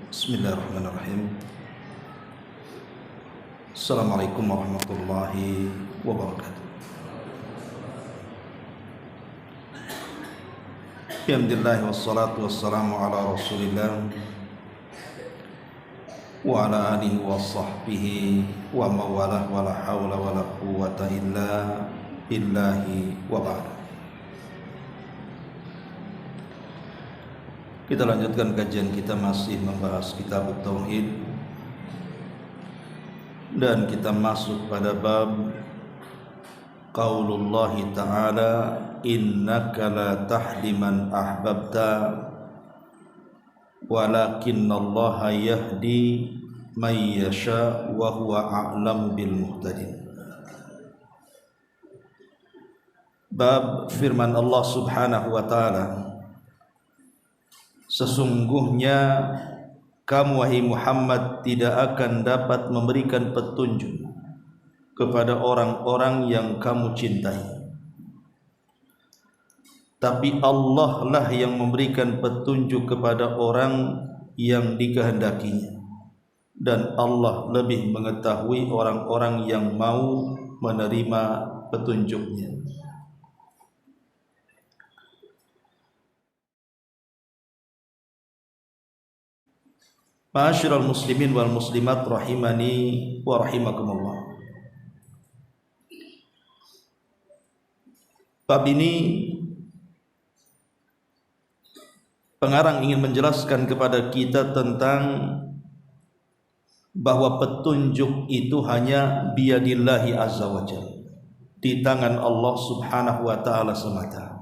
Bismillahirrahmanirrahim. Assalamualaikum warahmatullahi wabarakatuh. Alhamdulillah wassalatu wassalamu ala Rasulillah wa ala alihi wa sahbihi wa mawalah wa la hawla wa la quwwata illa billahi wa ba'd. Kita lanjutkan kajian kita, masih membahas kitab Tauhid, dan kita masuk pada bab qaulullah ta'ala innaka la tahdi man ahbabta walakinallaha yahdi man yasha wa huwa a'lamu bil muhtadin. Bab firman Allah Subhanahu wa ta'ala, sesungguhnya kamu wahai Muhammad tidak akan dapat memberikan petunjuk kepada orang-orang yang kamu cintai, tapi Allah lah yang memberikan petunjuk kepada orang yang dikehendakinya, dan Allah lebih mengetahui orang-orang yang mau menerima petunjuknya. Ma'asyiral muslimin wal muslimat rahimani wa rahimakumullah. Bab ini pengarang ingin menjelaskan kepada kita tentang bahwa petunjuk itu hanya biyadillahi azza wa jalla, di tangan Allah Subhanahu wa ta'ala semata.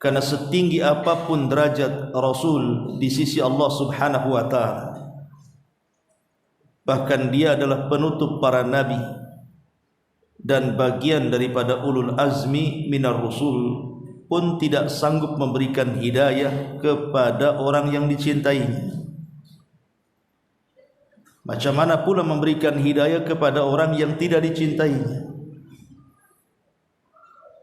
Karena setinggi apapun derajat Rasul di sisi Allah Subhanahu wa ta'ala, bahkan dia adalah penutup para nabi dan bagian daripada ulul azmi minar rusul, pun tidak sanggup memberikan hidayah kepada orang yang dicintainya. Macam mana pula memberikan hidayah kepada orang yang tidak dicintainya?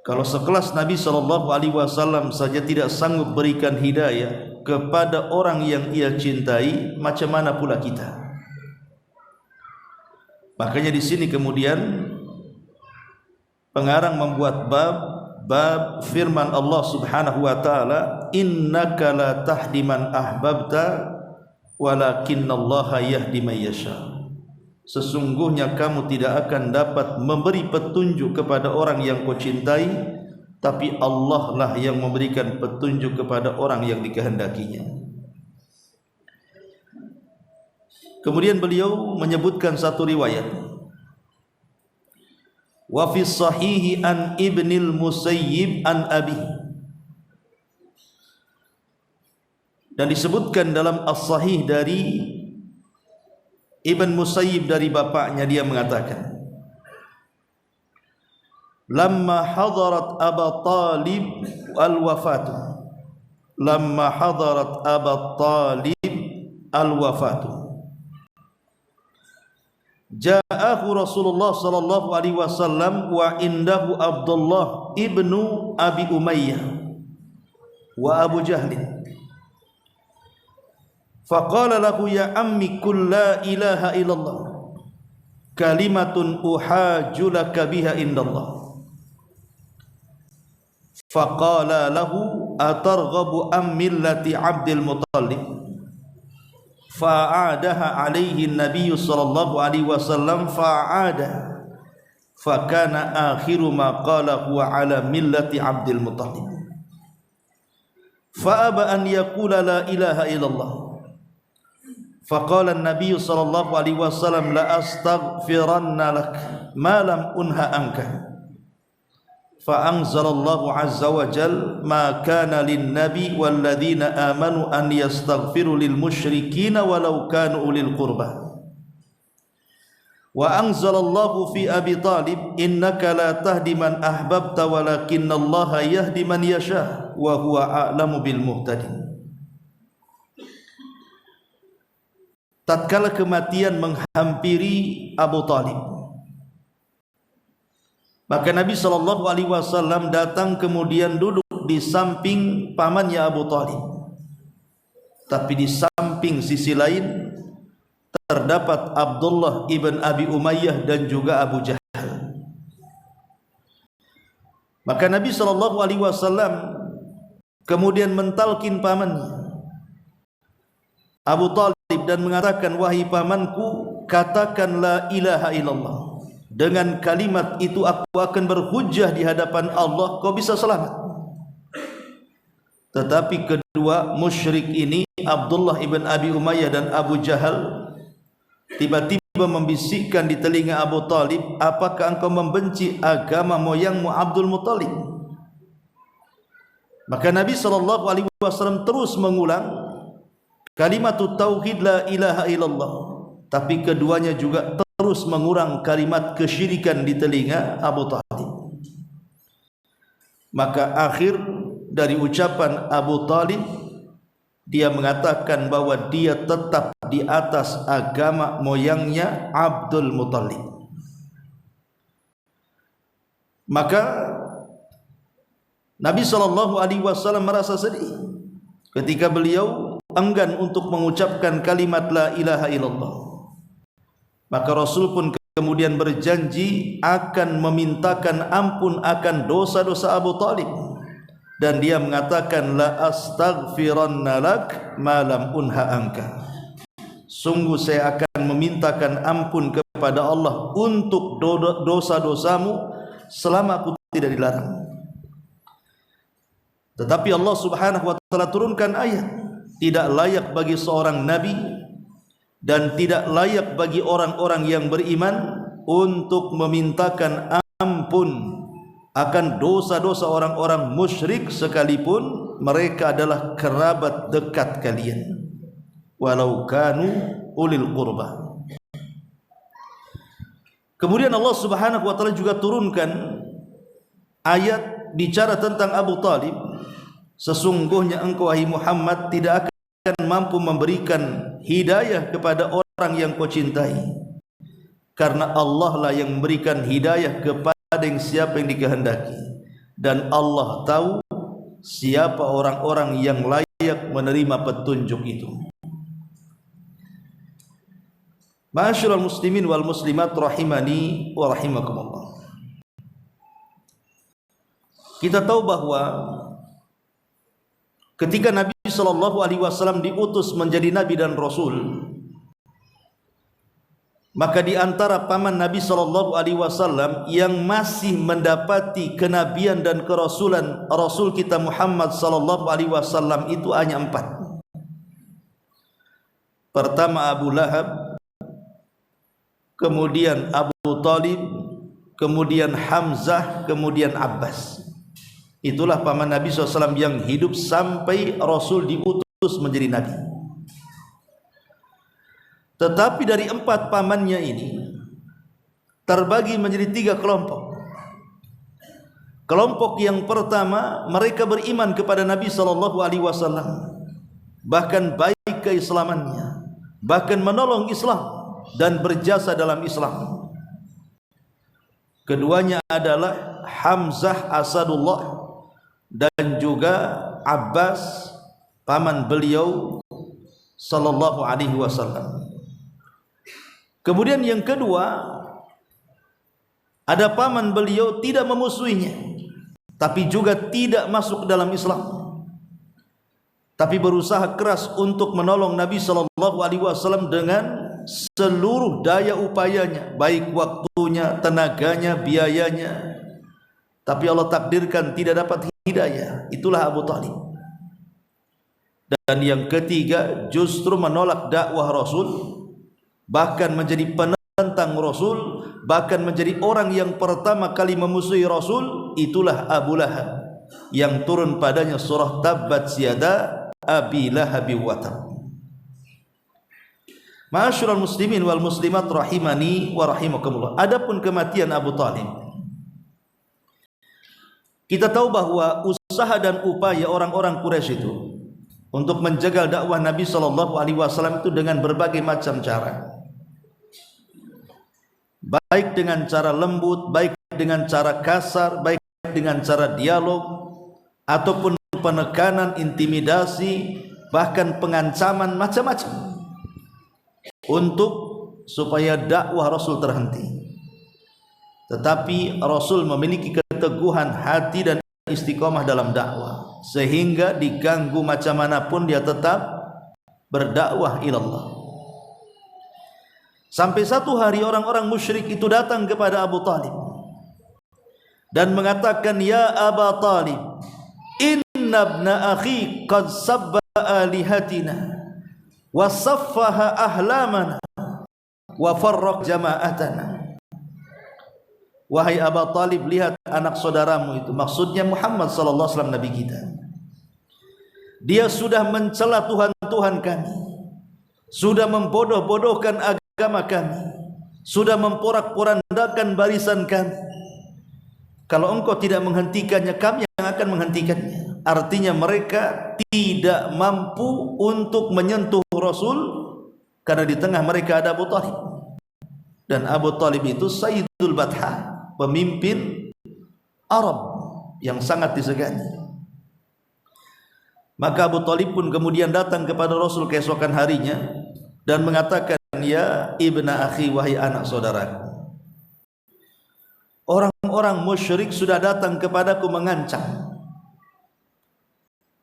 Kalau sekelas Nabi SAW saja tidak sanggup berikan hidayah kepada orang yang ia cintai, macam mana pula kita? Makanya di sini kemudian pengarang membuat bab firman Allah Subhanahu wa ta'ala, innaka la tahdi man ahbabta walakinallaha yahdi man yasha. Sesungguhnya kamu tidak akan dapat memberi petunjuk kepada orang yang kau cintai, tapi Allah lah yang memberikan petunjuk kepada orang yang dikehendakinya. Kemudian beliau menyebutkan satu riwayat, wa fi sahihi an ibnil musayyib an abi, dan disebutkan dalam as-sahih dari Ibn Musayyib dari bapaknya, dia mengatakan, lamma hadarat Aba Talib al-wafatu, lamma hadarat Aba Talib al-wafatu, ja'ahu Rasulullah sallallahu alaihi wasallam wa indahu Abdullah ibnu Abi Umayyah wa Abu Jahlin. Faqala lahu ya ammi qul la ilaha illallah kalimatun uhajju laka biha indallah. Faqala lahu atarghabu am millati Abdul Muttalib. Fa'adaha alaihi an-nabiy sallallahu alaihi wasallam fa'ada. Fakana akhiru ma qala huwa ala millati Abdul Muttalib. Fa'aba an yaqula la ilaha illallah. Faqala an-nabiy sallallahu alaihi wasallam la astaghfiranna lak ma lam unha anka. Fa anzalallahu azza wa jalla ma kana lin-nabi wal ladzina amanu an yastaghfiru lil musyrikeen walau kanu ulil qurba. Wa anzalallahu fi Abi Talib innaka la tahdi man ahbabta walakinallaha yahdi man yasha wa huwa a'lamu bil muhtadin. Tatkala kematian menghampiri Abu Talib, maka Nabi SAW datang kemudian duduk di samping pamannya Abu Talib. tapi di samping sisi lain terdapat Abdullah ibn Abi Umayyah dan juga Abu Jahal. Maka Nabi SAW kemudian mentalkin pamannya Abu Talib dan mengatakan, wahai pamanku, katakan la ilaha illallah. Dengan kalimat itu aku akan berhujjah di hadapan Allah, kau bisa selamat. Tetapi kedua musyrik ini, Abdullah ibn Abi Umayyah dan Abu Jahal, tiba-tiba membisikkan di telinga Abu Talib, apakah engkau membenci agama moyangmu Abdul Muttalib? Maka Nabi SAW terus mengulang kalimat tauhid la ilaha illallah, tapi keduanya juga terus mengulang kalimat kesyirikan di telinga Abu Talib. Maka akhir dari ucapan Abu Talib, dia mengatakan bahwa dia tetap di atas agama moyangnya Abdul Muttalib. Maka Nabi SAW merasa sedih ketika beliau enggan untuk mengucapkan kalimat la ilaha illallah. Maka Rasul pun kemudian berjanji akan memintakan ampun akan dosa-dosa Abu Talib, dan dia mengatakan la astaghfiranna lak ma lam unha anka. Sungguh saya akan memintakan ampun kepada Allah untuk dosa-dosamu selama aku tidak dilarang. Tetapi Allah Subhanahu wa taala turunkan ayat, tidak layak bagi seorang nabi dan tidak layak bagi orang-orang yang beriman untuk memintakan ampun akan dosa-dosa orang-orang musyrik sekalipun mereka adalah kerabat dekat kalian, walau kanu ulil qurba. Kemudian Allah Subhanahu wa taala juga turunkan ayat bicara tentang Abu Talib, sesungguhnya engkau wahai Muhammad tidak akan mampu memberikan hidayah kepada orang yang kau cintai, karena Allah lah yang memberikan hidayah kepada siapa yang dikehendaki, dan Allah tahu siapa orang-orang yang layak menerima petunjuk itu. Ma'asyiral muslimin wal muslimat rahimani wa rahimakumullah. Kita tahu bahwa ketika Nabi SAW diutus menjadi nabi dan rasul, maka di antara paman Nabi SAW yang masih mendapati kenabian dan kerasulan Rasul kita Muhammad SAW itu hanya 4. Pertama Abu Lahab, kemudian Abu Talib, kemudian Hamzah, kemudian Abbas. Itulah paman Nabi SAW yang hidup sampai Rasul diutus menjadi nabi. Tetapi dari 4 pamannya ini terbagi menjadi 3 kelompok. Kelompok yang pertama, mereka beriman kepada Nabi SAW, bahkan baik keislamannya, bahkan menolong Islam dan berjasa dalam Islam. Keduanya adalah Hamzah Asadullah dan juga Abbas, paman beliau sallallahu alaihi wasallam. Kemudian yang kedua, ada paman beliau tidak memusuhinya, tapi juga tidak masuk dalam Islam, tapi berusaha keras untuk menolong Nabi SAW dengan seluruh daya upayanya, baik waktunya, tenaganya, biayanya. Tapi Allah takdirkan tidak dapat hidayah. Itulah Abu Talib. Dan yang ketiga, justru menolak dakwah Rasul, bahkan menjadi penentang Rasul, bahkan menjadi orang yang pertama kali memusuhi Rasul. Itulah Abu Lahab, yang turun padanya surah Tabbat Yada Abi Lahab wa Tab. Ma'asyiral muslimin wal muslimat rahimani wa rahimakumullah. Adapun kematian Abu Talib, kita tahu bahwa usaha dan upaya orang-orang Quraisy itu untuk menjaga dakwah Nabi SAW itu dengan berbagai macam cara, baik dengan cara lembut, baik dengan cara kasar, baik dengan cara dialog, ataupun penekanan, intimidasi, bahkan pengancaman macam-macam untuk supaya dakwah Rasul terhenti. Tetapi Rasul memiliki keteguhan hati dan istiqomah dalam dakwah, sehingga diganggu macam manapun dia tetap berdakwah ilallah. Sampai satu hari orang-orang musyrik itu datang kepada Abu Talib dan mengatakan, "Ya Aba Talib, inna ibna akhi qad sabba alihatina wa saffaha ahlamana wa farraq jama'atana." Wahai Abu Talib, lihat anak saudaramu itu, maksudnya Muhammad sallallahu alaihi wasallam, nabi kita. Dia sudah mencela Tuhan-Tuhan kami, sudah membodoh-bodohkan agama kami, sudah memporak-porandakan barisan kami. Kalau engkau tidak menghentikannya, kami yang akan menghentikannya. Artinya mereka tidak mampu untuk menyentuh Rasul karena di tengah mereka ada Abu Talib. Dan Abu Talib itu Sayyidul Batha, pemimpin Arab yang sangat disegani. Maka Abu Talib pun kemudian datang kepada Rasul keesokan harinya dan mengatakan, "Ya ibna akhi, wahai anak saudaraku, orang-orang musyrik sudah datang kepadaku mengancam.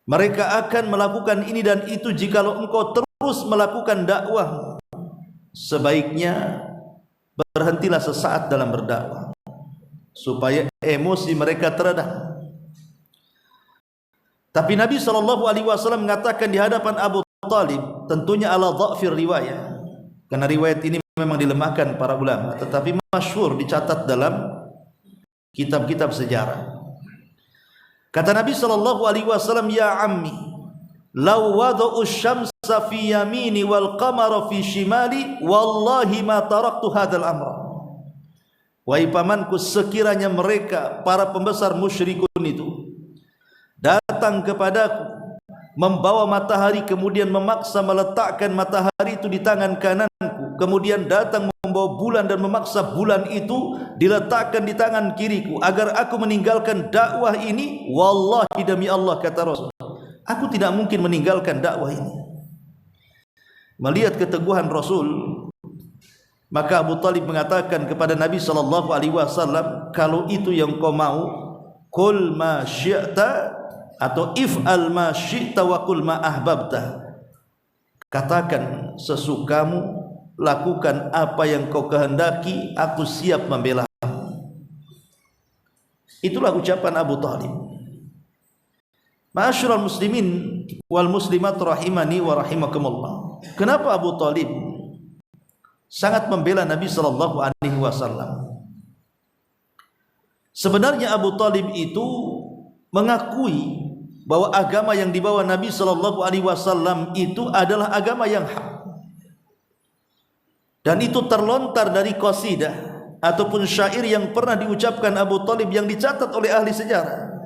Mereka akan melakukan ini dan itu jikalau engkau terus melakukan dakwah. Sebaiknya berhentilah sesaat dalam berdakwah supaya emosi mereka teredam." Tapi Nabi SAW mengatakan di hadapan Abu Talib, tentunya ala dha'fir riwayah, karena riwayat ini memang dilemahkan para ulama, tetapi masyhur dicatat dalam kitab-kitab sejarah. Kata Nabi SAW, "Ya ammi, law wada'u syamsa fi yamini wal qamara fi shimali, wallahi ma taraktu hadzal amra." Wahai pamanku, sekiranya mereka para pembesar musyrikun itu datang kepadaku membawa matahari, kemudian memaksa meletakkan matahari itu di tangan kananku, kemudian datang membawa bulan dan memaksa bulan itu diletakkan di tangan kiriku agar aku meninggalkan dakwah ini, wallahi demi Allah, kata Rasul, aku tidak mungkin meninggalkan dakwah ini. Melihat keteguhan Rasul, maka Abu Talib mengatakan kepada Nabi SAW, "Kalau itu yang kau mau, qul ma syi'ta atau if'al ma syi'ta wa qul ma ahbabta." Katakan sesukamu, lakukan apa yang kau kehendaki, aku siap membela. Itulah ucapan Abu Talib. Ma'asyiral muslimin wal muslimat rahimani wa rahimakumullah. Kenapa Abu Talib sangat membela Nabi SAW? Sebenarnya Abu Talib itu mengakui bahwa agama yang dibawa Nabi SAW itu adalah agama yang hak, dan itu terlontar dari qasidah ataupun syair yang pernah diucapkan Abu Talib yang dicatat oleh ahli sejarah.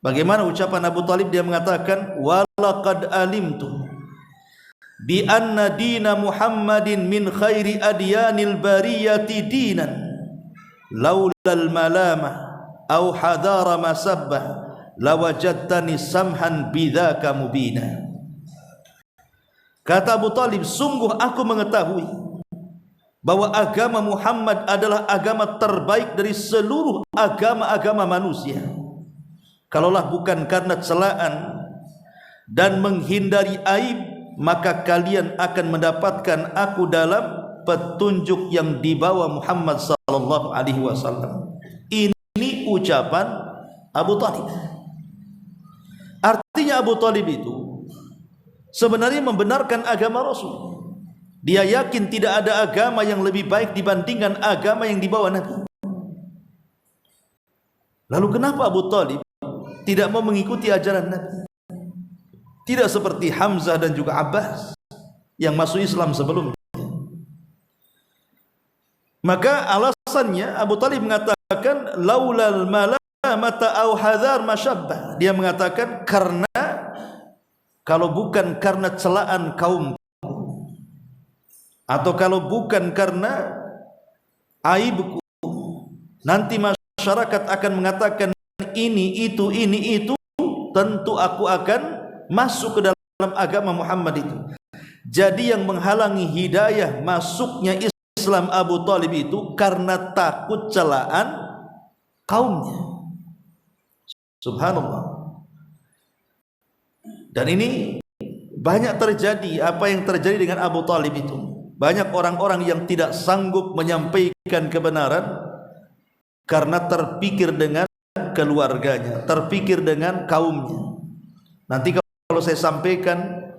Bagaimana ucapan Abu Talib? Dia mengatakan, "Walaqad alimtu bi anna dina Muhammadin min khairi adyanil bariyati dinan laulal malamah au hadara masabbah lawajadtani samhan bidzaka mubina." Kata Abu Talib, sungguh aku mengetahui bahwa agama Muhammad adalah agama terbaik dari seluruh agama-agama manusia. Kalaulah bukan karena celaan dan menghindari aib, maka kalian akan mendapatkan aku dalam petunjuk yang dibawa Muhammad sallallahu alaihi wasallam. Ini ucapan Abu Talib. Artinya Abu Talib itu sebenarnya membenarkan agama Rasul. Dia yakin tidak ada agama yang lebih baik dibandingkan agama yang dibawa Nabi. Lalu kenapa Abu Talib tidak mau mengikuti ajaran Nabi? Tidak seperti Hamzah dan juga Abbas yang masuk Islam sebelumnya. Maka alasannya Abu Talib mengatakan, "Laulal malamata au hadzar masyabbah." Dia mengatakan, karena kalau bukan karena celaan kaum, atau kalau bukan karena aibku, nanti masyarakat akan mengatakan ini itu, tentu aku akan masuk ke dalam agama Muhammad itu. Jadi yang menghalangi hidayah masuknya Islam Abu Thalib itu karena takut celaan kaumnya. Subhanallah. Dan ini banyak terjadi apa yang terjadi dengan Abu Thalib itu. Banyak orang-orang yang tidak sanggup menyampaikan kebenaran karena terpikir dengan keluarganya, terpikir dengan kaumnya. Nanti kalau saya sampaikan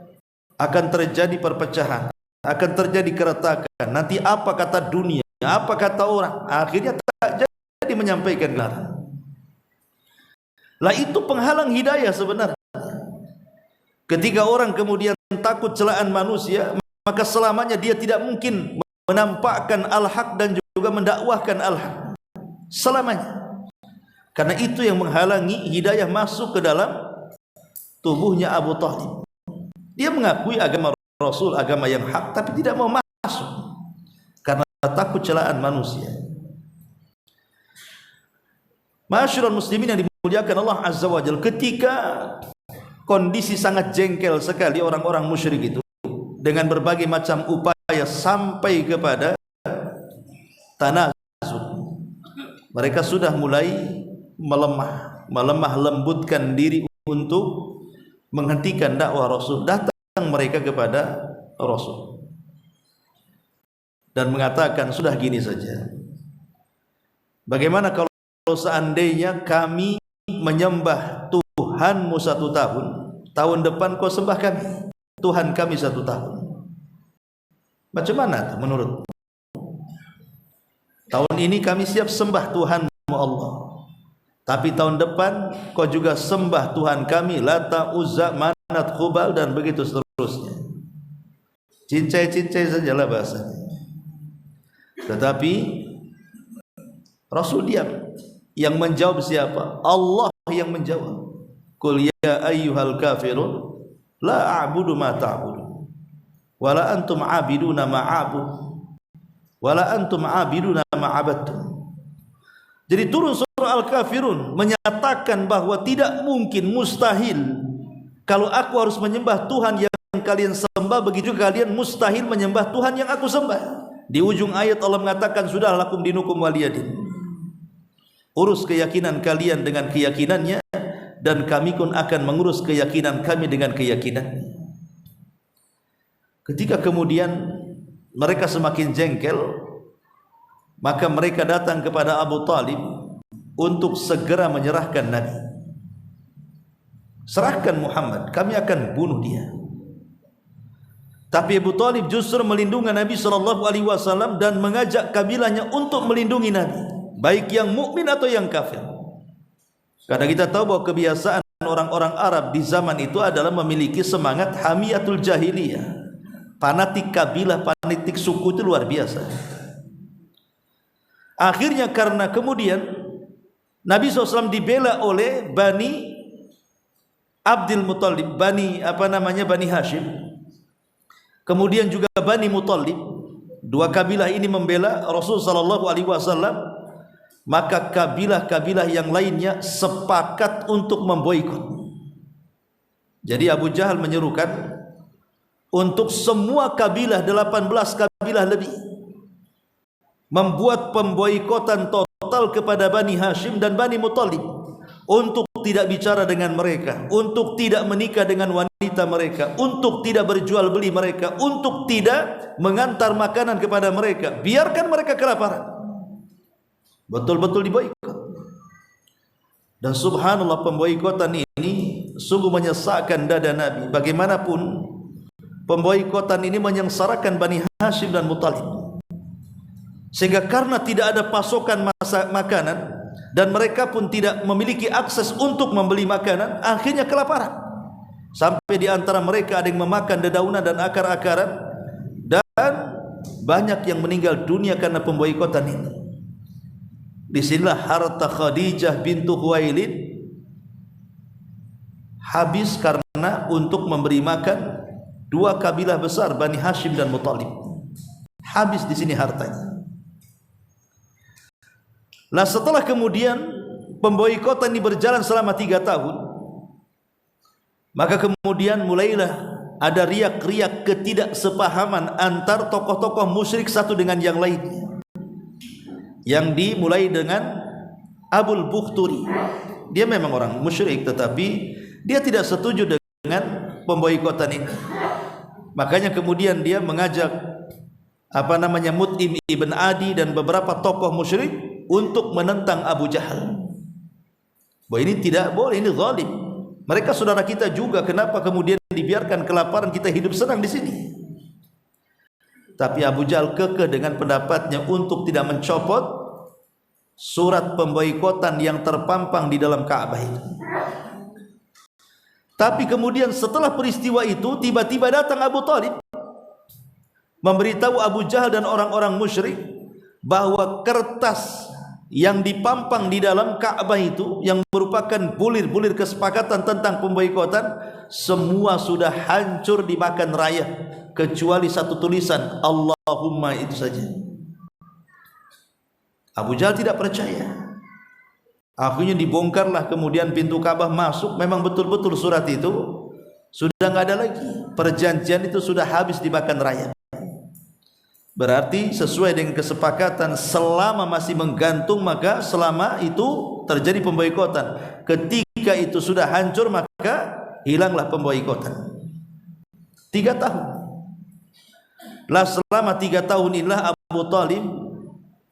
akan terjadi perpecahan, akan terjadi keretakan. Nanti apa kata dunia, apa kata orang? Akhirnya tak jadi menyampaikan kebenaran. Lah itu penghalang hidayah sebenarnya. Ketika orang kemudian takut celaan manusia, maka selamanya dia tidak mungkin menampakkan al-haq dan juga mendakwahkan al-haq. Selamanya. Karena itu yang menghalangi hidayah masuk ke dalam tubuhnya Abu Thalib. Dia mengakui agama Rasul, agama yang hak, tapi tidak mau masuk karena takut celaan manusia. Ma'asyiral muslimin yang dimuliakan Allah Azza wa Jalla, ketika kondisi sangat jengkel sekali orang-orang musyrik itu dengan berbagai macam upaya sampai kepada tanazul, mereka sudah mulai melemah lembutkan diri untuk menghentikan dakwah Rasul. Datang mereka kepada Rasul dan mengatakan, sudah gini saja, bagaimana kalau seandainya kami menyembah Tuhanmu 1 tahun, tahun depan kau sembah kami, Tuhan kami 1 tahun. Macam mana itu menurut? Tahun ini kami siap sembah Tuhanmu Allah, tapi tahun depan kau juga sembah Tuhan kami Lata, Uzza, Manat, Khubal, dan begitu seterusnya. Cincai-cincai sajalah bahasanya. Tetapi Rasul diam. Yang menjawab siapa? Allah yang menjawab. Qul ya ayyuhal kafirun la a'budu ma ta'budun wala antum 'abiduna ma a'bud wala antum 'abiduna ma 'abadtum. Jadi turun surah Al-Kafirun menyatakan bahwa tidak mungkin, mustahil, kalau aku harus menyembah Tuhan yang kalian sembah, begitu kalian mustahil menyembah Tuhan yang aku sembah. Di ujung ayat Allah mengatakan, sudah lakum dinukum waliyadin. Urus keyakinan kalian dengan keyakinannya, dan kami pun akan mengurus keyakinan kami dengan keyakinannya. Ketika kemudian mereka semakin jengkel, maka mereka datang kepada Abu Thalib untuk segera menyerahkan Nabi. Serahkan Muhammad, kami akan bunuh dia. Tapi Abu Thalib justru melindungi Nabi SAW dan mengajak kabilahnya untuk melindungi Nabi, baik yang mukmin atau yang kafir. Karena kita tahu bahwa kebiasaan orang-orang Arab di zaman itu adalah memiliki semangat hamiyatul jahiliyah, fanatik kabilah, fanatik suku itu luar biasa. Akhirnya karena kemudian Nabi SAW dibela oleh Bani Abdul Muttalib, Bani Hashim, kemudian juga Bani Muttalib, dua kabilah ini membela Rasul SAW. Maka kabilah-kabilah yang lainnya sepakat untuk memboikot. Jadi Abu Jahal menyerukan untuk semua kabilah, 18 kabilah lebih, membuat pemboikotan total kepada Bani Hashim dan Bani Muttalib, untuk tidak bicara dengan mereka, untuk tidak menikah dengan wanita mereka, untuk tidak berjual beli mereka, untuk tidak mengantar makanan kepada mereka, biarkan mereka kelaparan. Betul-betul diboikot. Dan subhanallah, pemboikotan ini sungguh menyesakkan dada Nabi. Bagaimanapun pemboikotan ini menyengsarakan Bani Hashim dan Muttalib, sehingga karena tidak ada pasokan makanan dan mereka pun tidak memiliki akses untuk membeli makanan, akhirnya kelaparan. Sampai di antara mereka ada yang memakan dedaunan dan akar-akaran, dan banyak yang meninggal dunia karena pemboikotan ini. Disinilah harta Khadijah bintu Khuwailid habis karena untuk memberi makan dua kabilah besar, Bani Hashim dan Muttalib. Habis di sini hartanya. Nah, setelah kemudian pemboikotan ini berjalan selama 3 tahun, Maka kemudian mulailah ada riak-riak ketidaksepahaman antar tokoh-tokoh musyrik satu dengan yang lainnya, yang dimulai dengan Abul Bukhturi. Dia memang orang musyrik, tetapi dia tidak setuju dengan pemboikotan ini. Makanya kemudian dia mengajak Mut'im ibn Adi dan beberapa tokoh musyrik untuk menentang Abu Jahal. Bahwa ini tidak boleh, ini zalim. Mereka saudara kita juga, kenapa kemudian dibiarkan kelaparan, kita hidup senang di sini? Tapi Abu Jahal kekeh dengan pendapatnya untuk tidak mencopot surat pemboikotan yang terpampang di dalam Ka'bah itu. Tapi kemudian setelah peristiwa itu, tiba-tiba datang Abu Thalib memberitahu Abu Jahal dan orang-orang musyrik bahwa kertas yang dipampang di dalam Ka'bah itu, yang merupakan bulir-bulir kesepakatan tentang pemboikotan, semua sudah hancur dimakan raya, kecuali satu tulisan Allahumma, itu saja. Abu Jahal tidak percaya. Akhirnya dibongkarlah kemudian pintu Ka'bah, masuk, memang betul-betul surat itu sudah nggak ada lagi, perjanjian itu sudah habis dimakan raya. Berarti sesuai dengan kesepakatan, selama masih menggantung maka selama itu terjadi pemboikotan. Ketika itu sudah hancur maka hilanglah pemboikotan. 3 tahun. Lah selama 3 tahun inilah Abu Thalib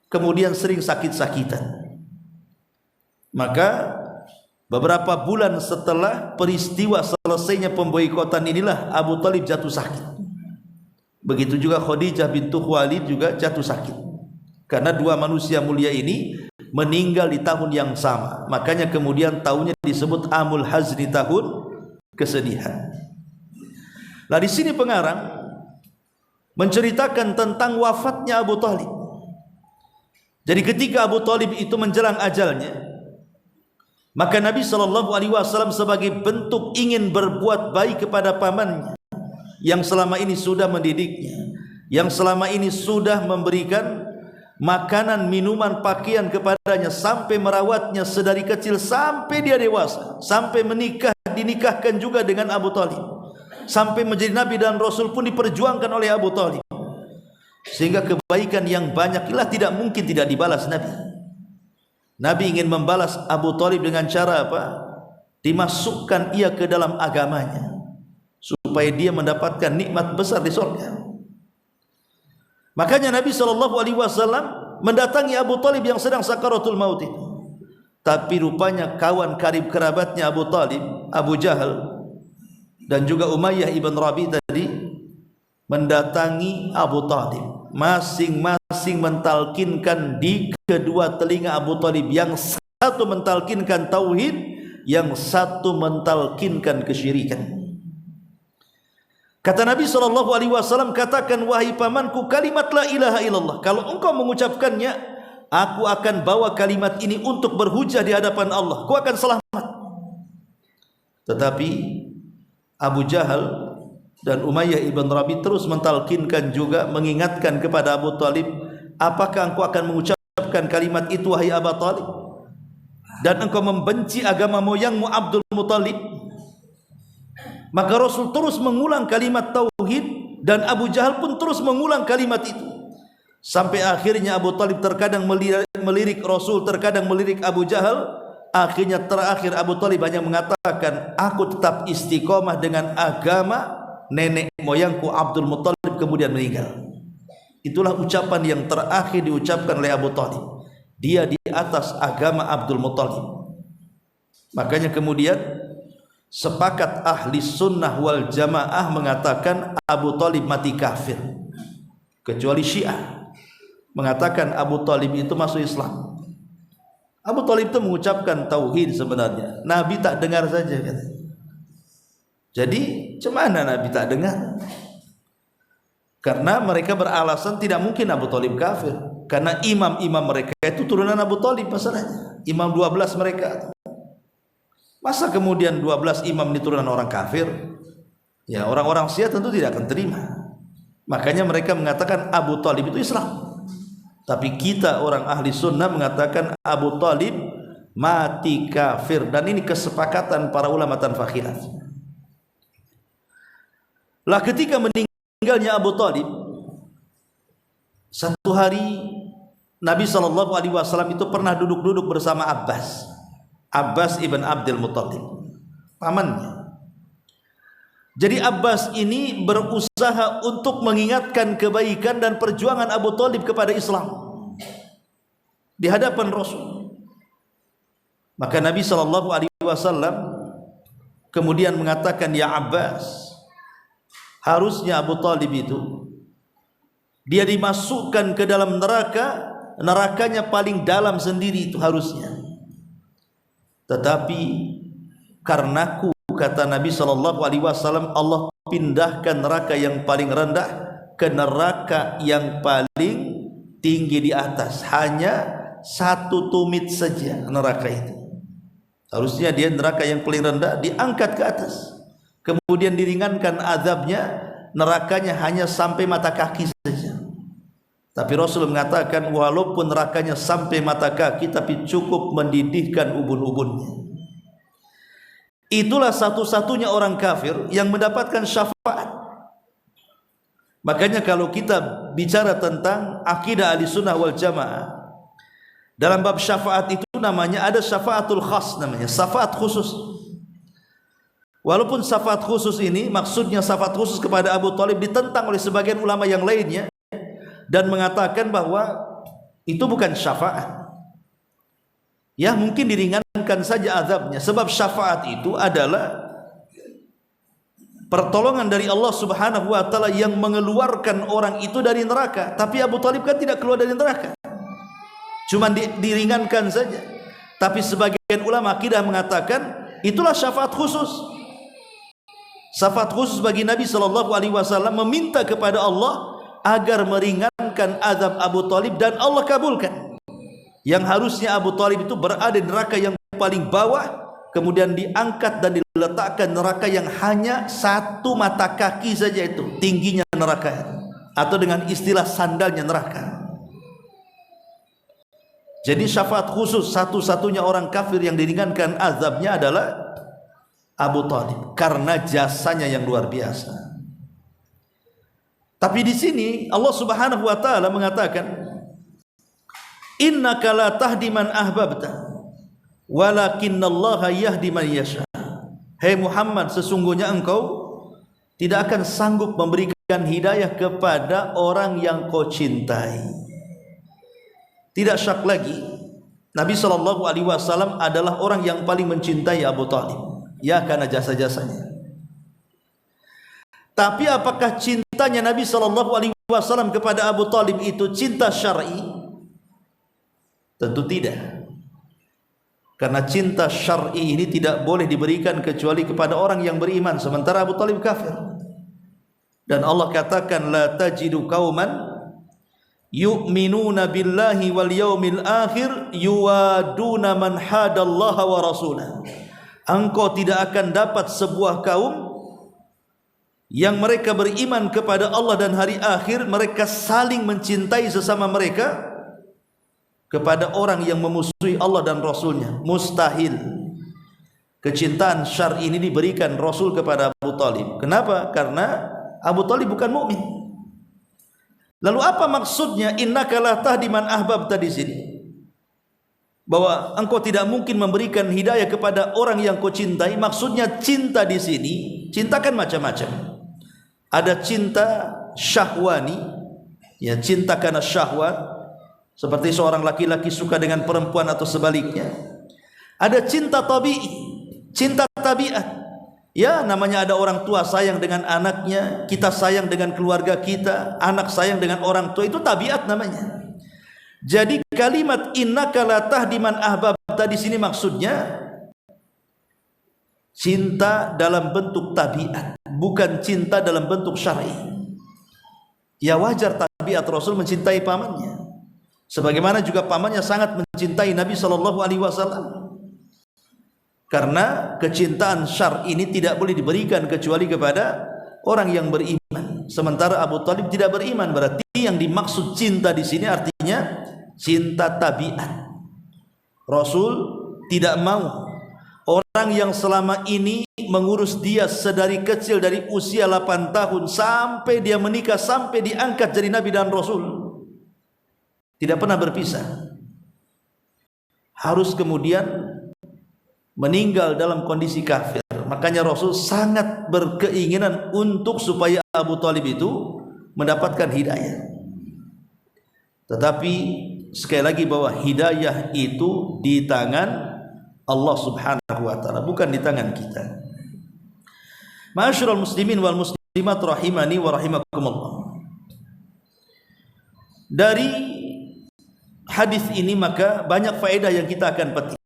kemudian sering sakit-sakitan. Maka beberapa bulan setelah peristiwa selesainya pemboikotan inilah Abu Thalib jatuh sakit. Begitu juga Khadijah bintu Khuwailid juga jatuh sakit. Karena dua manusia mulia ini meninggal di tahun yang sama. Makanya kemudian tahunnya disebut Amul Hazni, tahun kesedihan. Nah, di sini pengarang menceritakan tentang wafatnya Abu Thalib. Jadi ketika Abu Thalib itu menjelang ajalnya, maka Nabi SAW sebagai bentuk ingin berbuat baik kepada pamannya yang selama ini sudah mendidiknya, yang selama ini sudah memberikan makanan, minuman, pakaian kepadanya, sampai merawatnya sedari kecil sampai dia dewasa, sampai menikah, dinikahkan juga dengan Abu Thalib, sampai menjadi Nabi dan Rasul pun diperjuangkan oleh Abu Thalib, sehingga kebaikan yang banyak lah tidak mungkin tidak dibalas Nabi. Nabi ingin membalas Abu Thalib dengan cara apa? Dimasukkan ia ke dalam agamanya, supaya dia mendapatkan nikmat besar di surga. Makanya Nabi SAW mendatangi Abu Thalib yang sedang sakaratul maut itu. Tapi rupanya kawan karib kerabatnya Abu Thalib, Abu Jahal dan juga Umayyah ibn Rabi tadi mendatangi Abu Thalib, masing-masing mentalkinkan di kedua telinga Abu Thalib. Yang satu mentalkinkan tauhid, yang satu mentalkinkan kesyirikan. Kata Nabi SAW, katakan wahai pamanku kalimat la ilaha illallah. Kalau engkau mengucapkannya, aku akan bawa kalimat ini untuk berhujah di hadapan Allah. Kau akan selamat. Tetapi Abu Jahal dan Umayyah ibn Rabi terus mentalkinkan juga, mengingatkan kepada Abu Thalib, apakah engkau akan mengucapkan kalimat itu wahai Abu Thalib, dan engkau membenci agama moyangmu Abdul Muthalib? Maka Rasul terus mengulang kalimat tauhid dan Abu Jahal pun terus mengulang kalimat itu, sampai akhirnya Abu Thalib terkadang melirik Rasul, terkadang melirik Abu Jahal. Akhirnya terakhir Abu Thalib hanya mengatakan, aku tetap istiqomah dengan agama nenek moyangku Abdul Muthalib, kemudian meninggal. Itulah ucapan yang terakhir diucapkan oleh Abu Thalib. Dia di atas agama Abdul Muthalib. Makanya kemudian sepakat ahli sunnah wal jamaah mengatakan Abu Thalib mati kafir, kecuali Syiah mengatakan Abu Thalib itu masuk Islam. Abu Thalib itu mengucapkan tauhid sebenarnya, Nabi tak dengar saja katanya. Jadi cemana Nabi tak dengar? Karena mereka beralasan tidak mungkin Abu Thalib kafir, karena imam-imam mereka itu turunan Abu Thalib masalahnya. Imam 12 mereka. Masa kemudian 12 imam ini turunan orang kafir? Ya, orang-orang Syiah tentu tidak akan terima. Makanya mereka mengatakan Abu Thalib itu Islam. Tapi kita orang ahli sunnah mengatakan Abu Thalib mati kafir. Dan ini kesepakatan para ulama tanpa khilaf. Lah ketika meninggalnya Abu Talib, satu hari Nabi SAW itu pernah duduk-duduk bersama Abbas ibn Abdul Muttalib, pamannya. Jadi Abbas ini berusaha untuk mengingatkan kebaikan dan perjuangan Abu Talib kepada Islam di hadapan Rasul. Maka Nabi SAW kemudian mengatakan, ya Abbas, harusnya Abu Talib itu dia dimasukkan ke dalam neraka, nerakanya paling dalam sendiri itu harusnya. Tetapi karenaku, kata Nabi SAW, Allah pindahkan neraka yang paling rendah ke neraka yang paling tinggi di atas. Hanya satu tumit saja neraka itu. Harusnya dia neraka yang paling rendah diangkat ke atas, kemudian diringankan azabnya, nerakanya hanya sampai mata kaki saja. Tapi Rasul mengatakan walaupun nerakanya sampai mata kaki, tapi cukup mendidihkan ubun-ubunnya. Itulah satu-satunya orang kafir yang mendapatkan syafaat. Makanya kalau kita bicara tentang akidah Ahlussunnah wal Jamaah, dalam bab syafaat itu namanya ada syafaatul khas, namanya syafaat khusus. Walaupun syafaat khusus ini maksudnya syafaat khusus kepada Abu Talib ditentang oleh sebagian ulama yang lainnya dan mengatakan bahwa itu bukan syafaat. Ya, mungkin diringankan saja azabnya, sebab syafaat itu adalah pertolongan dari Allah Subhanahu wa taala yang mengeluarkan orang itu dari neraka. Tapi Abu Talib kan tidak keluar dari neraka, cuma diringankan saja. Tapi sebagian ulama akidah mengatakan itulah syafaat khusus. Syafaat khusus bagi Nabi SAW meminta kepada Allah agar meringankan azab Abu Talib, dan Allah kabulkan. Yang harusnya Abu Talib itu berada di neraka yang paling bawah, kemudian diangkat dan diletakkan neraka yang hanya satu mata kaki saja itu tingginya neraka itu, atau dengan istilah sandalnya neraka. Jadi syafaat khusus satu-satunya orang kafir yang diringankan azabnya adalah Abu Talib karena jasanya yang luar biasa. Tapi di sini Allah Subhanahu wa taala mengatakan, innaka la tahdi man ahbabta walakinnallaha yahdi man yasha. Hai Muhammad, sesungguhnya engkau tidak akan sanggup memberikan hidayah kepada orang yang kau cintai. Tidak syak lagi, Nabi SAW adalah orang yang paling mencintai Abu Talib, ya, karena jasa-jasanya. Tapi apakah cintanya Nabi SAW kepada Abu Talib itu cinta syar'i? Tentu tidak. Karena cinta syar'i ini tidak boleh diberikan kecuali kepada orang yang beriman, sementara Abu Talib kafir. Dan Allah katakan, la tajidu qauman yu'minuna billahi wal yaumil akhir yuwaduna man hadallaha wa rasulah. Engkau tidak akan dapat sebuah kaum yang mereka beriman kepada Allah dan hari akhir, mereka saling mencintai sesama mereka kepada orang yang memusuhi Allah dan Rasulnya. Mustahil. Kecintaan syar'i ini diberikan Rasul kepada Abu Talib. Kenapa? Karena Abu Talib bukan mukmin. Lalu apa maksudnya innaka la tahdi man ahbabta di sini? Bahwa engkau tidak mungkin memberikan hidayah kepada orang yang kau cintai. Maksudnya cinta di sini, cinta kan macam-macam. Ada cinta syahwani, ya, cinta karena syahwat, seperti seorang laki-laki suka dengan perempuan atau sebaliknya. Ada cinta tabi'i, cinta tabiat. Ya, namanya ada orang tua sayang dengan anaknya, kita sayang dengan keluarga kita, anak sayang dengan orang tua, itu tabiat namanya. Jadi kalimat innaka la tahdi man ahbabta di sini maksudnya cinta dalam bentuk tabiat, bukan cinta dalam bentuk syar'i. Ya, wajar tabiat Rasul mencintai pamannya, sebagaimana juga pamannya sangat mencintai Nabi SAW. Karena kecintaan syar'i ini tidak boleh diberikan kecuali kepada orang yang beriman. Sementara Abu Talib tidak beriman, berarti yang dimaksud cinta di sini artinya cinta tabiat. Rasul tidak mau Orang yang selama ini mengurus dia sedari kecil, dari usia 8 tahun sampai dia menikah, sampai diangkat jadi Nabi dan Rasul, tidak pernah berpisah. Harus kemudian meninggal dalam kondisi kafir. Makanya Rasul sangat berkeinginan untuk supaya Abu Thalib itu mendapatkan hidayah. Tetapi sekali lagi bahwa hidayah itu di tangan Allah Subhanahu wa taala, bukan di tangan kita. Ma'asyiral muslimin wal muslimat rahimani wa rahimakumullah. Dari hadis ini maka banyak faedah yang kita akan petik.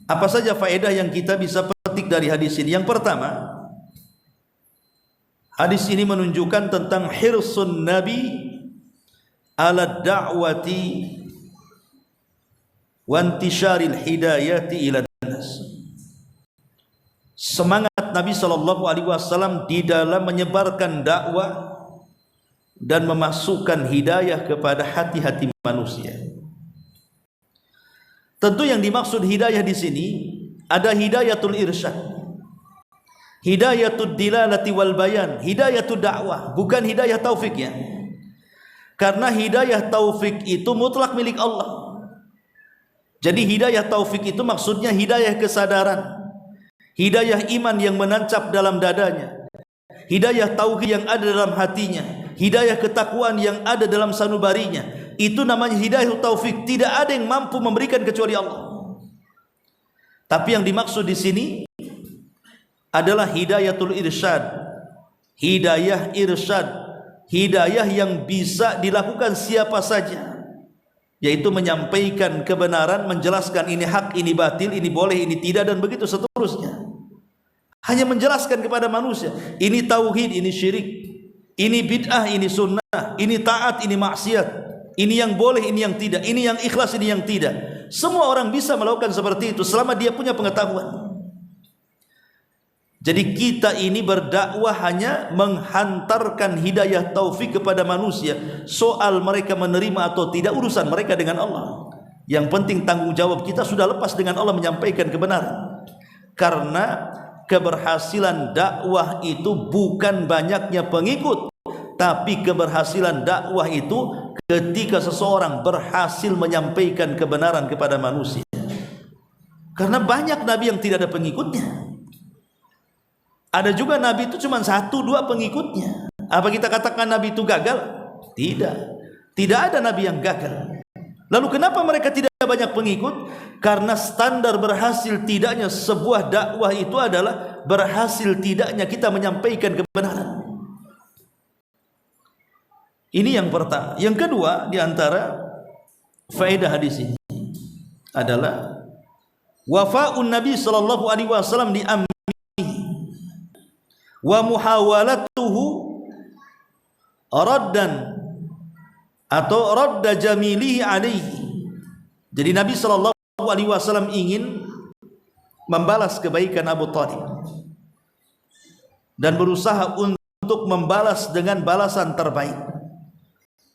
Apa saja faedah yang kita bisa petik dari hadis ini? Yang pertama, hadis ini menunjukkan tentang hirsun Nabi ala da'wati wa intisyaril hidayati ila nas. Semangat Nabi sallallahu alaihi wasallam di dalam menyebarkan dakwah dan memasukkan hidayah kepada hati-hati manusia. Tentu yang dimaksud hidayah di sini ada hidayatul irsyad, hidayatul dilalati wal bayan, hidayatul dakwah, bukan hidayah taufik ya. Karena hidayah taufik itu mutlak milik Allah. Jadi hidayah taufik itu maksudnya hidayah kesadaran, hidayah iman yang menancap dalam dadanya, hidayah tauhid yang ada dalam hatinya, hidayah ketakwaan yang ada dalam sanubarinya. Itu namanya hidayah taufik. Tidak ada yang mampu memberikan kecuali Allah. Tapi yang dimaksud di sini adalah hidayatul irsyad, hidayah irsyad, hidayah yang bisa dilakukan siapa saja, yaitu menyampaikan kebenaran, menjelaskan ini hak, ini batil, ini boleh, ini tidak, dan begitu seterusnya. Hanya menjelaskan kepada manusia, ini tauhid, ini syirik, ini bid'ah, ini sunnah, ini taat, ini maksiat, ini yang boleh, ini yang tidak, ini yang ikhlas, ini yang tidak. Semua orang bisa melakukan seperti itu selama dia punya pengetahuan. Jadi kita ini berdakwah hanya menghantarkan hidayah taufik kepada manusia. Soal mereka menerima atau tidak urusan mereka dengan Allah. Yang penting tanggung jawab kita sudah lepas dengan Allah menyampaikan kebenaran. Karena keberhasilan dakwah itu bukan banyaknya pengikut, tapi keberhasilan dakwah itu ketika seseorang berhasil menyampaikan kebenaran kepada manusia. Karena banyak nabi yang tidak ada pengikutnya. Ada juga nabi itu cuma 1-2 pengikutnya. Apa kita katakan nabi itu gagal? Tidak. Tidak ada nabi yang gagal. Lalu kenapa mereka tidak banyak pengikut? Karena standar berhasil tidaknya sebuah dakwah itu adalah berhasil tidaknya kita menyampaikan kebenaran. Ini yang pertama. Yang kedua, di antara faedah hadis ini adalah wafa'un Nabi sallallahu alaihi wasallam di wa muhawalatuhu raddan atau radda jamilihi alaihi. Jadi Nabi sallallahu alaihi wasallam ingin membalas kebaikan Abu Thalib dan berusaha untuk membalas dengan balasan terbaik.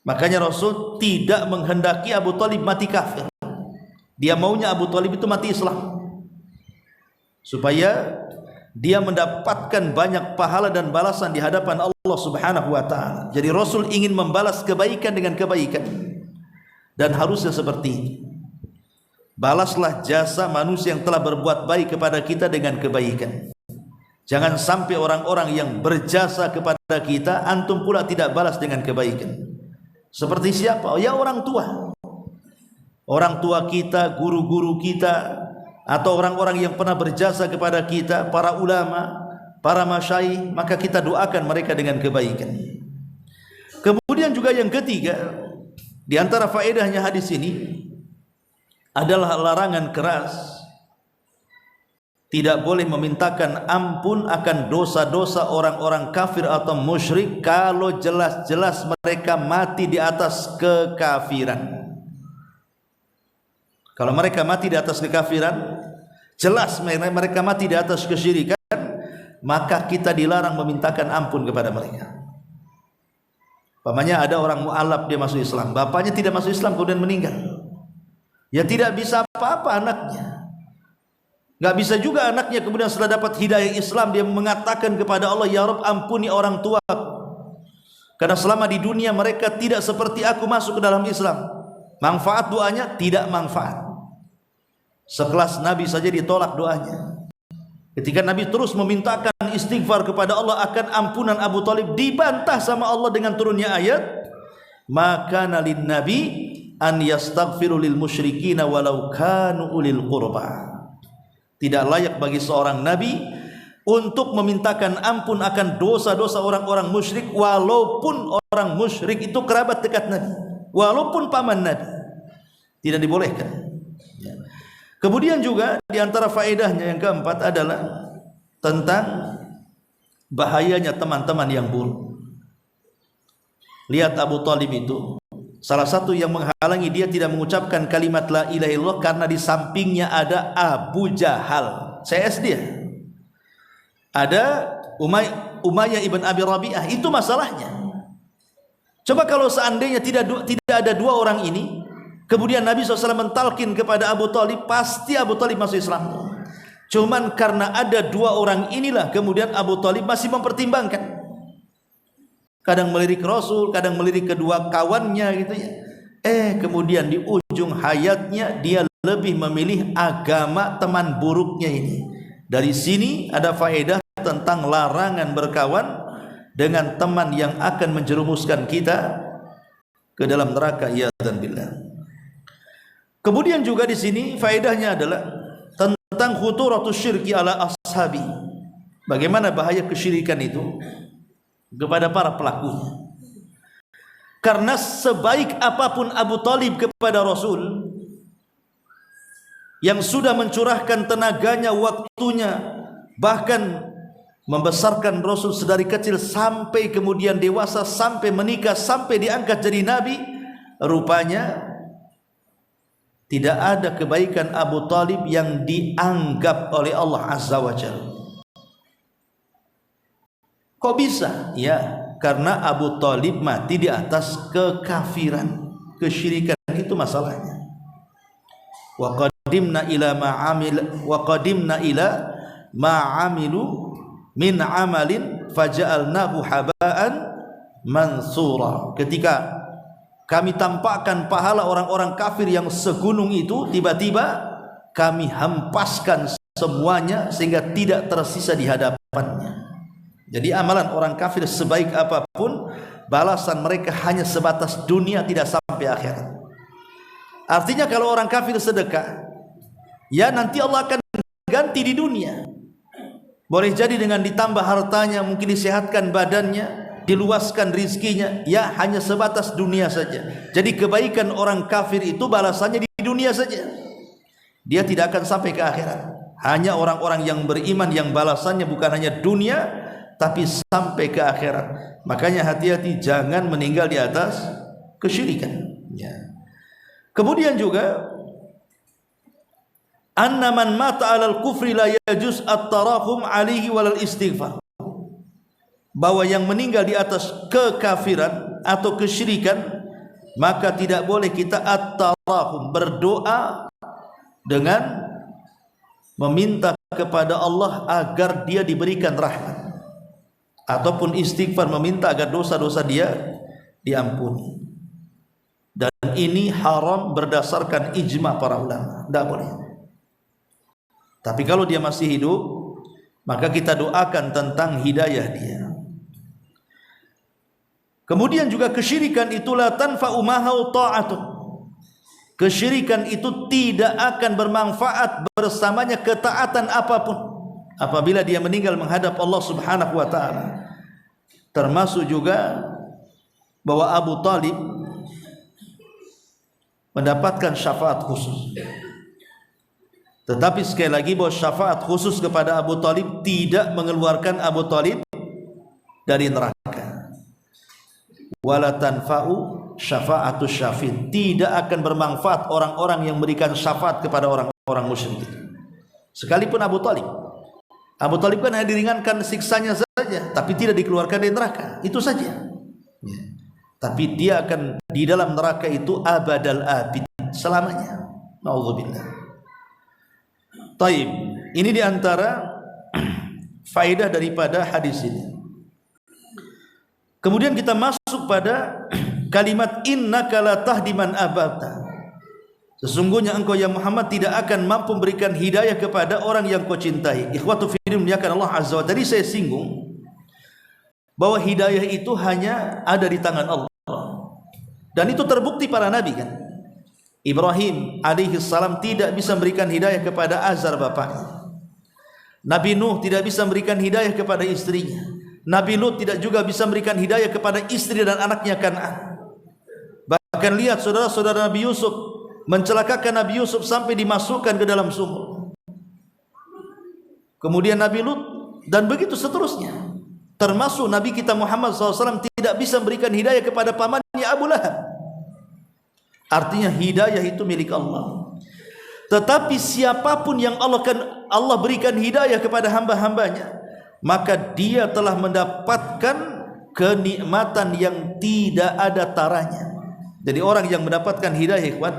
Makanya Rasul tidak menghendaki Abu Thalib mati kafir. Dia maunya Abu Thalib itu mati Islam, supaya dia mendapatkan banyak pahala dan balasan di hadapan Allah Subhanahu wa taala. Jadi Rasul ingin membalas kebaikan dengan kebaikan. Dan harusnya seperti ini. Balaslah jasa manusia yang telah berbuat baik kepada kita dengan kebaikan. Jangan sampai orang-orang yang berjasa kepada kita antum pula tidak balas dengan kebaikan. Seperti siapa? Ya orang tua. Orang tua kita, guru-guru kita, atau orang-orang yang pernah berjasa kepada kita, para ulama, para masyayikh, maka kita doakan mereka dengan kebaikan. Kemudian juga yang ketiga, di antara faedahnya hadis ini adalah larangan keras. Tidak boleh memintakan ampun akan dosa-dosa orang-orang kafir atau musyrik kalau jelas-jelas mereka mati di atas kekafiran. Kalau mereka mati di atas kekafiran, jelas mereka mati di atas kesyirikan, maka kita dilarang memintakan ampun kepada mereka. Umpamanya ada orang mu'alaf, dia masuk Islam, bapaknya tidak masuk Islam kemudian meninggal, ya tidak bisa apa-apa anaknya. Nggak bisa juga anaknya kemudian setelah dapat hidayah Islam dia mengatakan kepada Allah, ya Rabb ampuni orang tua, karena selama di dunia mereka tidak seperti aku masuk ke dalam Islam. Manfaat doanya? Tidak manfaat. Sekelas Nabi saja ditolak doanya. Ketika Nabi terus memintakan istighfar kepada Allah akan ampunan Abu Talib, dibantah sama Allah dengan turunnya ayat, maka nalin Nabi an yastaghfiru lil musyrikina walau kanu ulil qurba. Tidak layak bagi seorang nabi untuk memintakan ampun akan dosa-dosa orang-orang musyrik, walaupun orang musyrik itu kerabat dekat Nabi, walaupun paman Nabi, tidak dibolehkan. Kemudian juga di antara faedahnya yang keempat adalah tentang bahayanya teman-teman yang buruk. Lihat Abu Talib itu salah satu yang menghalangi dia tidak mengucapkan kalimat la ilaha illallah karena di sampingnya ada Abu Jahal, CS dia. Ada Umayyah ibn Abi Rabi'ah, itu masalahnya. Coba kalau seandainya tidak ada dua orang ini, kemudian Nabi SAW mentalkin kepada Abu Talib, pasti Abu Talib masuk Islam. Cuman karena ada dua orang inilah kemudian Abu Talib masih mempertimbangkan. Kadang melirik Rasul, kadang melirik kedua kawannya gitu ya. Kemudian di ujung hayatnya dia lebih memilih agama teman buruknya ini. Dari sini ada faedah tentang larangan berkawan dengan teman yang akan menjerumuskan kita ke dalam neraka, ya dan billah. Kemudian juga di sini faedahnya adalah tentang khuturatus syirki ala ashabi. Bagaimana bahaya kesyirikan itu kepada para pelakunya. Karena sebaik apapun Abu Talib kepada Rasul, yang sudah mencurahkan tenaganya, waktunya, bahkan membesarkan Rasul sedari kecil sampai kemudian dewasa, sampai menikah, sampai diangkat jadi Nabi, rupanya tidak ada kebaikan Abu Talib yang dianggap oleh Allah Azza wa Jalla. Kok bisa? Ya, karena Abu Talib mati di atas kekafiran, kesyirikan, itu masalahnya. Wa qadimna ila ma amilu min amalin faja'alnahu haba'an mansura. Ketika kami tampakkan pahala orang-orang kafir yang segunung itu, tiba-tiba kami hempaskan semuanya sehingga tidak tersisa di hadapannya. Jadi amalan orang kafir sebaik apapun, balasan mereka hanya sebatas dunia, tidak sampai akhirat. Artinya kalau orang kafir sedekah, ya nanti Allah akan ganti di dunia. Boleh jadi dengan ditambah hartanya, mungkin disehatkan badannya, diluaskan rizkinya, ya hanya sebatas dunia saja. Jadi kebaikan orang kafir itu balasannya di dunia saja, dia tidak akan sampai ke akhirat. Hanya orang-orang yang beriman yang balasannya bukan hanya dunia tapi sampai ke akhirat. Makanya hati-hati jangan meninggal di atas kesyirikan ya. Kemudian juga anna man mata 'alal kufri la yajuz at-tarahum 'alaihi walal istighfar, bahwa yang meninggal di atas kekafiran atau kesyirikan maka tidak boleh kita at-tarahum, berdoa dengan meminta kepada Allah agar dia diberikan rahmat, ataupun istighfar meminta agar dosa-dosa dia diampuni. Dan ini haram berdasarkan ijma para ulama, tidak boleh. Tapi kalau dia masih hidup, maka kita doakan tentang hidayah dia. Kemudian juga kesyirikan itulah tanfa'u mahau ta'atun. Kesyirikan itu tidak akan bermanfaat bersamanya ketaatan apapun apabila dia meninggal menghadap Allah Subhanahu wa taala. Termasuk juga bahwa Abu Talib mendapatkan syafaat khusus. Tetapi sekali lagi bahwa syafaat khusus kepada Abu Talib tidak mengeluarkan Abu Talib dari neraka. Wala tanfa'u syafa'atu syafin, tidak akan bermanfaat orang-orang yang memberikan syafaat kepada orang-orang musyrik. Sekalipun Abu Talib kan hanya diringankan siksanya saja, tapi tidak dikeluarkan dari neraka, itu saja ya. Tapi dia akan di dalam neraka itu abadal abid, selamanya. Na'udzubillah. Taib. Ini diantara faedah daripada hadis ini. Kemudian kita masuk pada kalimat innaka la tahdi man ahbabta. Sesungguhnya engkau ya Muhammad tidak akan mampu memberikan hidayah kepada orang yang kau cintai. Ikhwatu fillah muliakan Allah Azza wa Jalla. Tadi saya singgung bahwa hidayah itu hanya ada di tangan Allah. Dan itu terbukti para nabi kan. Ibrahim alaihi salam tidak bisa memberikan hidayah kepada Azar bapaknya. Nabi Nuh tidak bisa memberikan hidayah kepada istrinya. Nabi Lut tidak juga bisa memberikan hidayah kepada istri dan anaknya Kan'an. Bahkan lihat saudara-saudara Nabi Yusuf mencelakakan Nabi Yusuf sampai dimasukkan ke dalam sumur. Kemudian Nabi Lut dan begitu seterusnya. Termasuk Nabi kita Muhammad SAW tidak bisa memberikan hidayah kepada pamannya Abu Lahab. Artinya hidayah itu milik Allah. Tetapi siapapun yang Allah berikan hidayah kepada hamba-hambanya, maka dia telah mendapatkan kenikmatan yang tidak ada taranya. Jadi orang yang mendapatkan hidayah, ikhwan,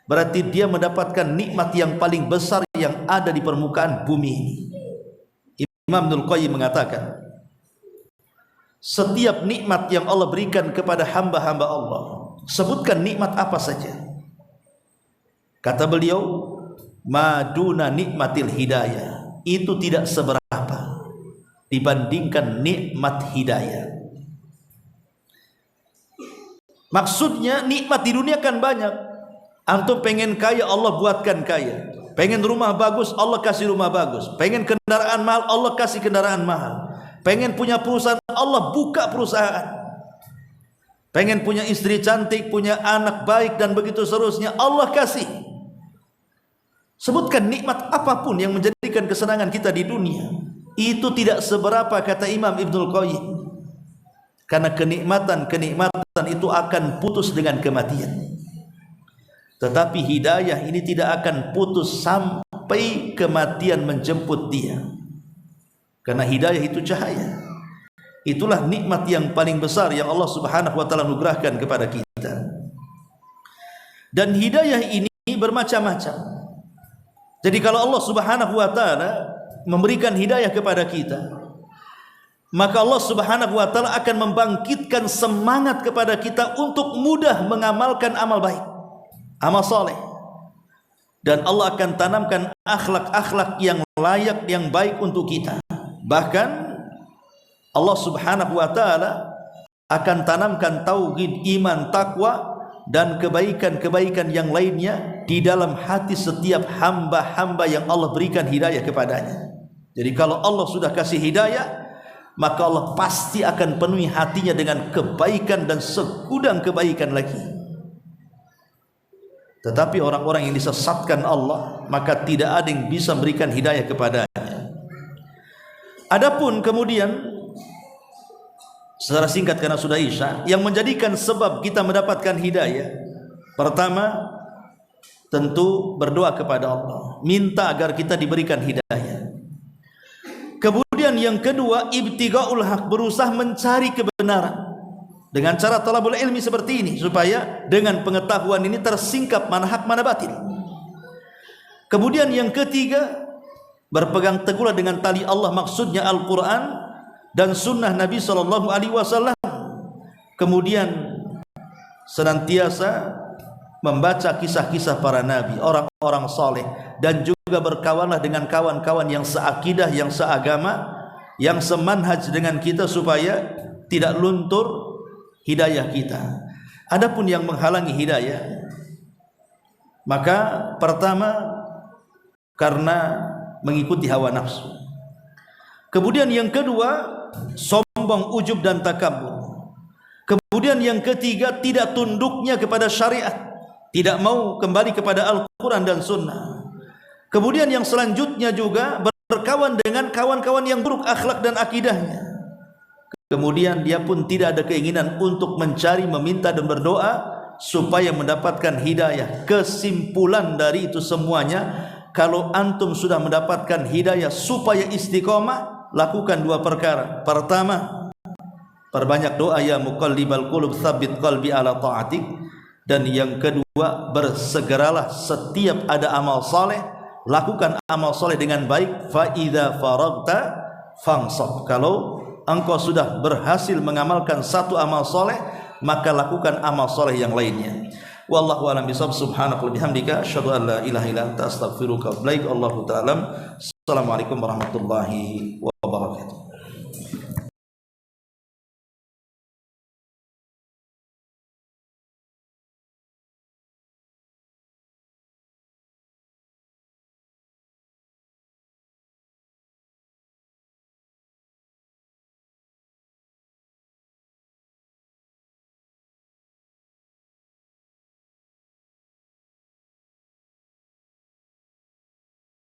berarti dia mendapatkan nikmat yang paling besar yang ada di permukaan bumi ini. Imam Ibnul Qayyim mengatakan, setiap nikmat yang Allah berikan kepada hamba-hamba Allah, sebutkan nikmat apa saja. Kata beliau, maduna nikmatil hidayah, itu tidak seberapa dibandingkan nikmat hidayah. Maksudnya nikmat di dunia kan banyak. Antum pengen kaya, Allah buatkan kaya. Pengen rumah bagus, Allah kasih rumah bagus. Pengen kendaraan mahal, Allah kasih kendaraan mahal. Pengen punya perusahaan, Allah buka perusahaan. Pengen punya istri cantik, punya anak baik dan begitu seterusnya, Allah kasih. Sebutkan nikmat apapun yang menjadikan kesenangan kita di dunia, itu tidak seberapa, kata Imam Ibnul Qayyim. Karena kenikmatan itu akan putus dengan kematian. Tetapi hidayah ini tidak akan putus sampai kematian menjemput dia. Karena hidayah itu cahaya. Itulah nikmat yang paling besar yang Allah Subhanahu wa taala anugerahkan kepada kita. Dan hidayah ini bermacam-macam. Jadi kalau Allah Subhanahu wa taala memberikan hidayah kepada kita, maka Allah Subhanahu wa taala akan membangkitkan semangat kepada kita untuk mudah mengamalkan amal baik, amal soleh. Dan Allah akan tanamkan akhlak-akhlak yang layak, yang baik untuk kita. Bahkan Allah Subhanahu wa taala akan tanamkan tauhid, iman, takwa dan kebaikan-kebaikan yang lainnya di dalam hati setiap hamba-hamba yang Allah berikan hidayah kepadanya. Jadi kalau Allah sudah kasih hidayah, maka Allah pasti akan penuhi hatinya dengan kebaikan dan segudang kebaikan lagi. Tetapi orang-orang yang disesatkan Allah, maka tidak ada yang bisa memberikan hidayah kepadanya. Adapun kemudian secara singkat karena sudah Isya, yang menjadikan sebab kita mendapatkan hidayah, pertama tentu berdoa kepada Allah, minta agar kita diberikan hidayah. Kemudian yang kedua, ibtighaul haq, berusaha mencari kebenaran dengan cara talabul ilmi seperti ini, supaya dengan pengetahuan ini tersingkap mana hak mana batil. Kemudian yang ketiga, berpegang teguhlah dengan tali Allah, maksudnya Al-Quran dan sunnah Nabi SAW. Kemudian senantiasa membaca kisah-kisah para nabi, orang-orang saleh, dan juga berkawanlah dengan kawan-kawan yang seakidah, yang seagama, yang semanhaj dengan kita, supaya tidak luntur hidayah kita. Adapun yang menghalangi hidayah, maka pertama karena mengikuti hawa nafsu. Kemudian yang kedua, sombong, ujub dan takabur. Kemudian yang ketiga, tidak tunduknya kepada syariat, tidak mau kembali kepada Al-Quran dan Sunnah. Kemudian yang selanjutnya juga berkawan dengan kawan-kawan yang buruk akhlak dan akidahnya. Kemudian dia pun tidak ada keinginan untuk mencari, meminta dan berdoa supaya mendapatkan hidayah. Kesimpulan dari itu semuanya, kalau antum sudah mendapatkan hidayah supaya istiqomah, lakukan dua perkara. Pertama, perbanyak doa, ya muqallibal qulub tsabbit qalbi ala ta'atik. Dan yang kedua, bersegeralah setiap ada amal saleh lakukan amal soleh dengan baik. Fa idza faragta fansab, kalau engkau sudah berhasil mengamalkan satu amal soleh, maka lakukan amal soleh yang lainnya. Wallahu a'lam bishawab. Subhanaka wa bihamdika asyhadu an la ilaha illa anta astaghfiruka wa atubu ilaik. Allahu ta'ala. Assalamualaikum warahmatullahi wabarakatuh.